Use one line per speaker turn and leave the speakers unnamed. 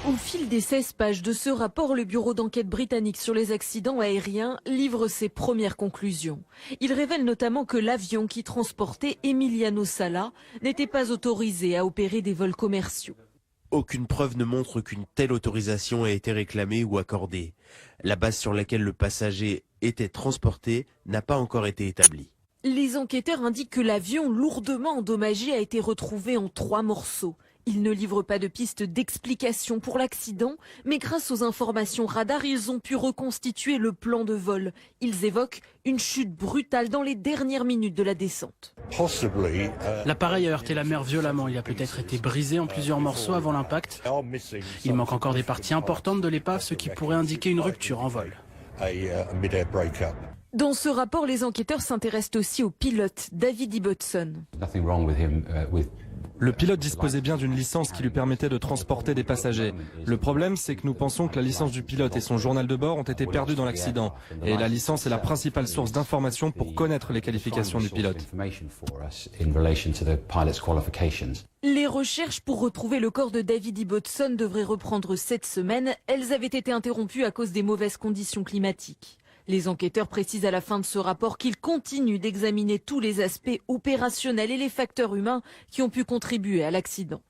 Au fil des 16 pages de ce rapport, le bureau d'enquête britannique sur les accidents aériens livre ses premières conclusions. Il révèle notamment que l'avion qui transportait Emiliano Sala n'était pas autorisé à opérer des vols commerciaux.
Aucune preuve ne montre qu'une telle autorisation a été réclamée ou accordée. La base sur laquelle le passager était transporté n'a pas encore été établie.
Les enquêteurs indiquent que l'avion lourdement endommagé a été retrouvé en 3 morceaux. Ils ne livrent pas de piste d'explication pour l'accident, mais grâce aux informations radar, ils ont pu reconstituer le plan de vol. Ils évoquent une chute brutale dans les dernières minutes de la descente.
L'appareil a heurté la mer violemment. Il a peut-être été brisé en plusieurs morceaux avant l'impact. Il manque encore des parties importantes de l'épave, ce qui pourrait indiquer une rupture en vol.
Dans ce rapport, les enquêteurs s'intéressent aussi au pilote, David Ibbotson.
Le pilote disposait bien d'une licence qui lui permettait de transporter des passagers. Le problème, c'est que nous pensons que la licence du pilote et son journal de bord ont été perdus dans l'accident. Et la licence est la principale source d'information pour connaître les qualifications du pilote.
Les recherches pour retrouver le corps de David Ibbotson devraient reprendre cette semaine. Elles avaient été interrompues à cause des mauvaises conditions climatiques. Les enquêteurs précisent à la fin de ce rapport qu'ils continuent d'examiner tous les aspects opérationnels et les facteurs humains qui ont pu contribuer à l'accident.